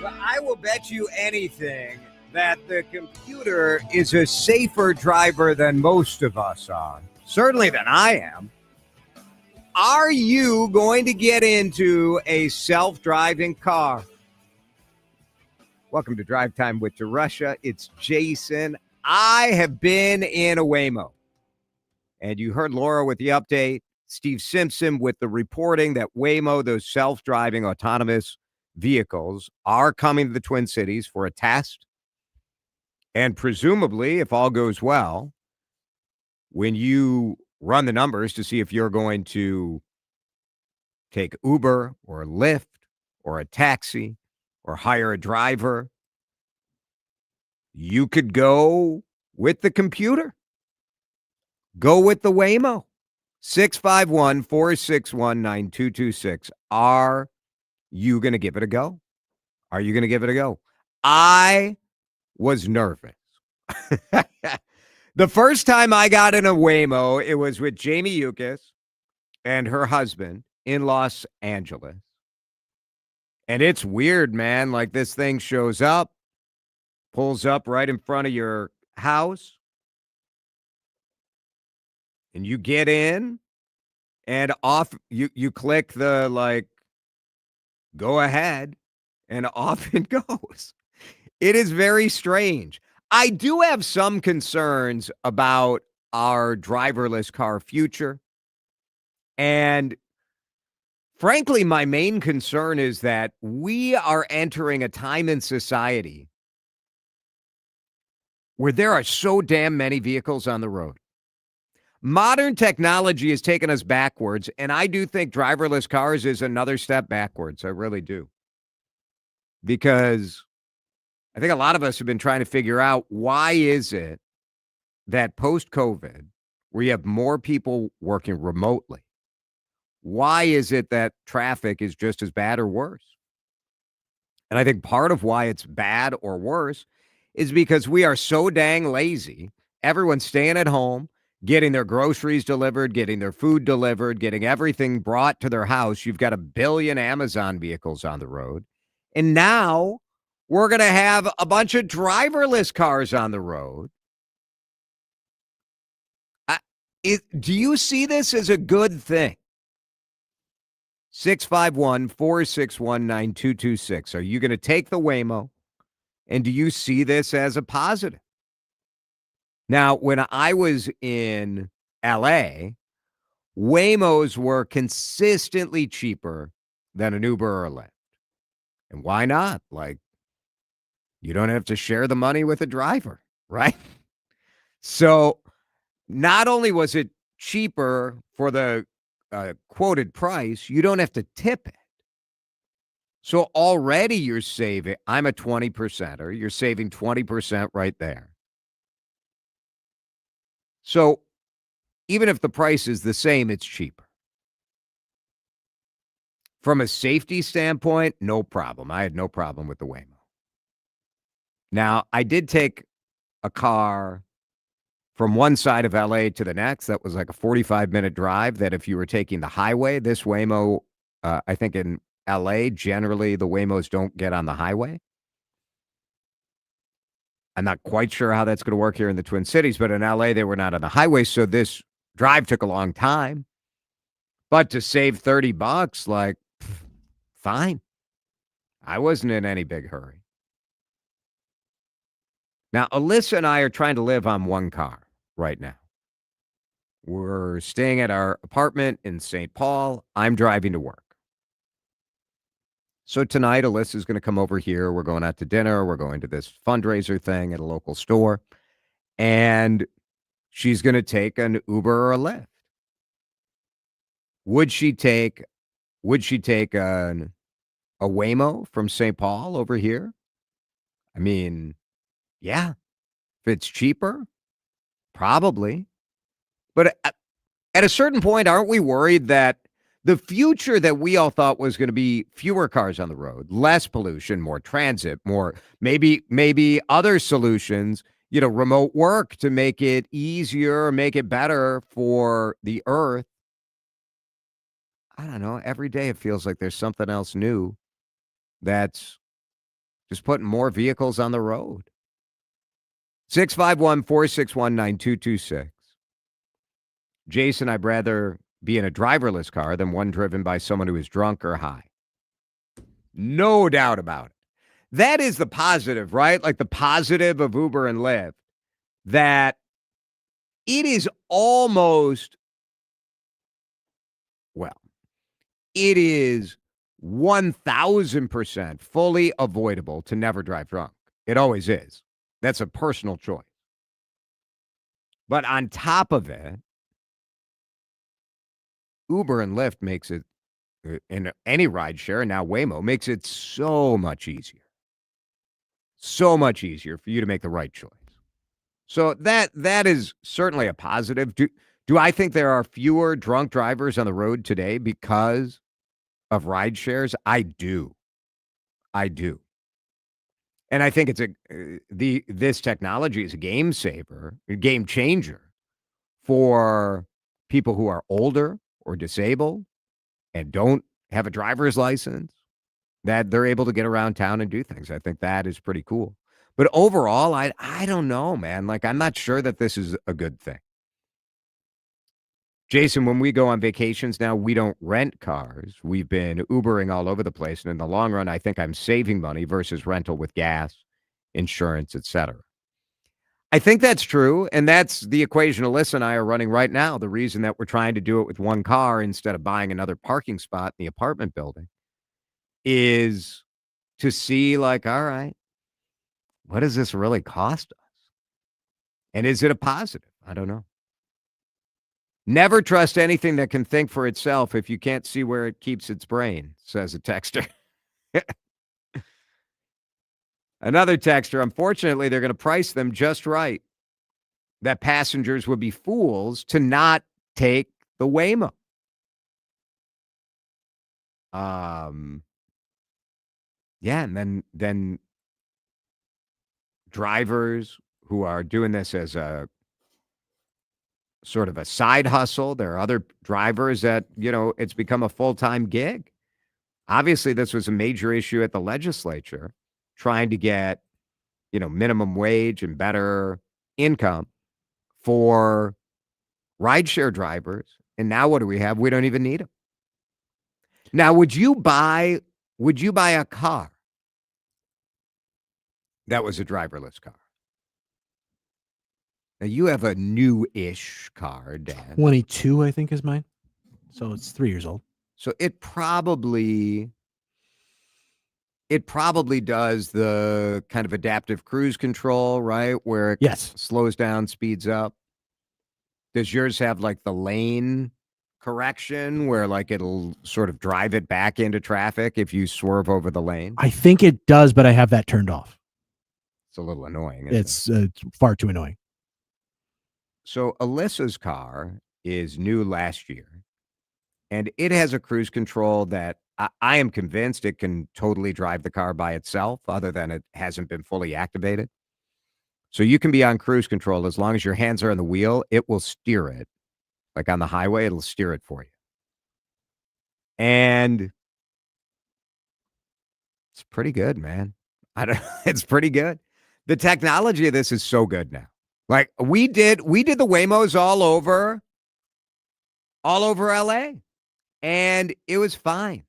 Well, I will bet you anything that the computer is a safer driver than most of us are. Certainly than I am. Are you going to get into a self-driving car? Welcome to Drive Time with DeRusha. It's Jason. I have been in a Waymo. And you heard Laura with the update, Steve Simpson with the reporting that Waymo, those self-driving autonomous vehicles, are coming to the Twin Cities for a test. And presumably, if all goes well, when you run the numbers to see if you're going to take Uber or Lyft or a taxi or hire a driver, you could go with the computer. Go with the Waymo. 651-461-9226. Are you going to give it a go? Are you going to give it a go? I was nervous. The first time I got in a Waymo, it was with Jamie Yukis and her husband in Los Angeles. And it's weird, man. Like, this thing shows up, pulls up right in front of your house, and you get in, and off you click the, like, go ahead, and off it goes. It is very strange. I do have some concerns about our driverless car future. And frankly, my main concern is that we are entering a time in society where there are so damn many vehicles on the road. Modern technology has taken us backwards, and I do think driverless cars is another step backwards. I really do. Because I think a lot of us have been trying to figure out, why is it that post-COVID, where you have more people working remotely, why is it that traffic is just as bad or worse? And I think part of why it's bad or worse is because we are so dang lazy. Everyone's staying at home, getting their groceries delivered, getting their food delivered, getting everything brought to their house. You've got a billion Amazon vehicles on the road. And now we're going to have a bunch of driverless cars on the road. Do you see this as a good thing? 651-461-9226. Are you going to take the Waymo? And do you see this as a positive? Now, when I was in LA, Waymos were consistently cheaper than an Uber or a Lyft. And why not? Like, you don't have to share the money with a driver, right? So not only was it cheaper for the quoted price, you don't have to tip it. So already you're saving. I'm a 20%er. You're saving 20% right there. So even if the price is the same, it's cheaper. From a safety standpoint, no problem. I had no problem with the Waymo. Now, I did take a car from one side of LA to the next. That was like a 45-minute drive that if you were taking the highway, this Waymo, I think in LA, generally the Waymos don't get on the highway. I'm not quite sure how that's going to work here in the Twin Cities, but in LA, they were not on the highway. So this drive took a long time. But to save $30, like, fine. I wasn't in any big hurry. Now, Alyssa and I are trying to live on one car right now. We're staying at our apartment in St. Paul. I'm driving to work. So tonight, Alyssa's going to come over here. We're going out to dinner. We're going to this fundraiser thing at a local store. And she's going to take an Uber or a Lyft. Would she take a Waymo from St. Paul over here? I mean, yeah. If it's cheaper, probably. But at a certain point, aren't we worried that the future that we all thought was going to be fewer cars on the road, less pollution, more transit, more maybe other solutions, remote work to make it easier, make it better for the earth? I don't know. Every day it feels like there's something else new that's Just putting more vehicles on the road. 651-461-9226. Jason, I'd rather be in a driverless car than one driven by someone who is drunk or high. No doubt about it. That is the positive, right? Like the positive of Uber and Lyft, that it is almost, well, it is 1,000% fully avoidable to never drive drunk. It always is. That's a personal choice. But on top of it, Uber and Lyft makes it, and any ride share, and now Waymo makes it so much easier. So much easier for you to make the right choice. So that is certainly a positive. Do I think there are fewer drunk drivers on the road today because of ride shares? I do. I do. And I think it's this technology is a game saver, a game changer for people who are older or disabled and don't have a driver's license, that they're able to get around town and do things. I think that is pretty cool. But overall, I don't know, man. Like, I'm not sure that this is a good thing. Jason, when we go on vacations now, we don't rent cars. We've been Ubering all over the place. And in the long run, I think I'm saving money versus rental with gas, insurance, etc. I think that's true. And that's the equation Alyssa and I are running right now. The reason that we're trying to do it with one car instead of buying another parking spot in the apartment building is to see, like, all right, what does this really cost us? And is it a positive? I don't know. Never trust anything that can think for itself if you can't see where it keeps its brain, says a texter. Another texter, unfortunately, they're going to price them just right, that passengers would be fools to not take the Waymo. Yeah, and then drivers who are doing this as a sort of a side hustle. There are other drivers that, it's become a full-time gig. Obviously, this was a major issue at the legislature, trying to get, minimum wage and better income for rideshare drivers. And now what do we have? We don't even need them. Now, would you buy a car that was a driverless car? Now, you have a new-ish car, Dan. 22, I think, is mine. So it's 3 years old. So it probably does the kind of adaptive cruise control, right? Where it slows down, speeds up. Does yours have like the lane correction where like it'll sort of drive it back into traffic if you swerve over the lane? I think it does, but I have that turned off. It's a little annoying. It's far too annoying. So Alyssa's car is new last year, and it has a cruise control that I am convinced it can totally drive the car by itself, other than it hasn't been fully activated. So you can be on cruise control as long as your hands are on the wheel. It will steer it. Like on the highway, it'll steer it for you. And it's pretty good, man. It's pretty good. The technology of this is so good now. Like we did the Waymos all over LA, and it was fine.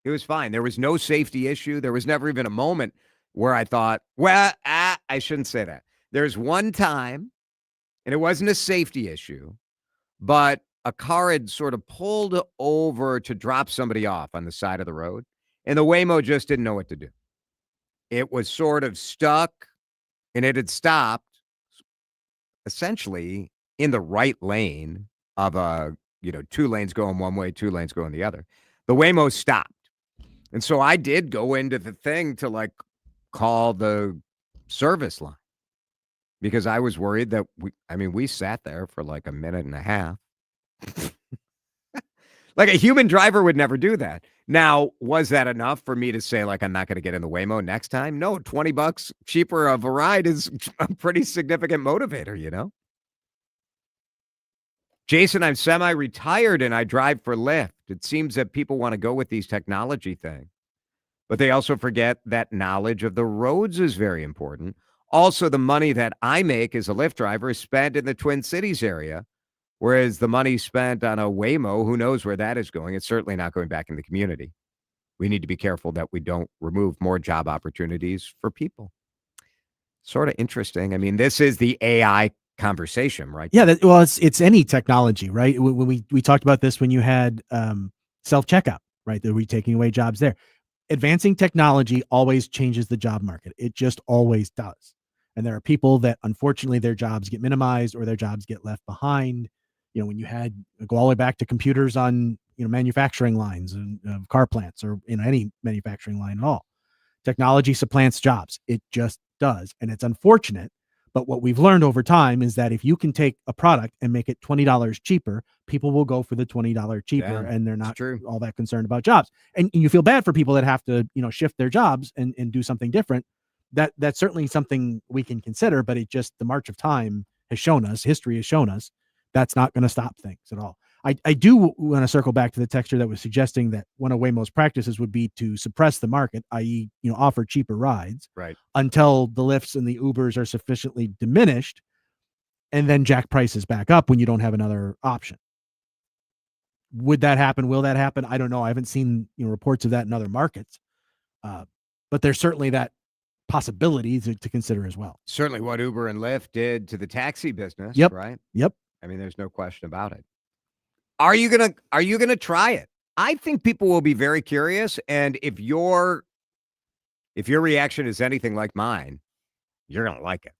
It was fine. There was no safety issue. There was never even a moment where I thought, well, I shouldn't say that. There's one time, and it wasn't a safety issue, but a car had sort of pulled over to drop somebody off on the side of the road, and the Waymo just didn't know what to do. It was sort of stuck, and it had stopped essentially in the right lane of two lanes going one way, two lanes going the other. The Waymo stopped. And so I did go into the thing to like call the service line because I was worried that we sat there for like a minute and a half. Like a human driver would never do that. Now, was that enough for me to say, like, I'm not going to get in the Waymo next time? No, $20 cheaper of a ride is a pretty significant motivator, you know? Jason, I'm semi-retired and I drive for Lyft. It seems that people want to go with these technology things. But they also forget that knowledge of the roads is very important. Also, the money that I make as a Lyft driver is spent in the Twin Cities area, whereas the money spent on a Waymo, who knows where that is going? It's certainly not going back in the community. We need to be careful that we don't remove more job opportunities for people. Sort of interesting. I mean, this is the AI conversation, right? Yeah, well, it's any technology, right? When we talked about this when you had self-checkout, right? That we're taking away jobs there. Advancing technology always changes the job market. It just always does. And there are people that unfortunately their jobs get minimized or their jobs get left behind. When you had go all the way back to computers on manufacturing lines and car plants or any manufacturing line at all. Technology supplants jobs. It just does. And it's unfortunate. But what we've learned over time is that if you can take a product and make it $20 cheaper, people will go for the $20 cheaper, and they're not all that concerned about jobs. And you feel bad for people that have to, shift their jobs and do something different. That's certainly something we can consider, but the march of time has shown us, history has shown us, that's not going to stop things at all. I do want to circle back to the texture that was suggesting that one of Waymo's practices would be to suppress the market, i.e., offer cheaper rides, right, until the Lyfts and the Ubers are sufficiently diminished, and then jack prices back up when you don't have another option. Would that happen? Will that happen? I don't know. I haven't seen reports of that in other markets, but there's certainly that possibility to consider as well. Certainly, what Uber and Lyft did to the taxi business, Yep. right? Yep. I mean, there's no question about it. Are you gonna try it? I think people will be very curious, and if your reaction is anything like mine, you're gonna like it.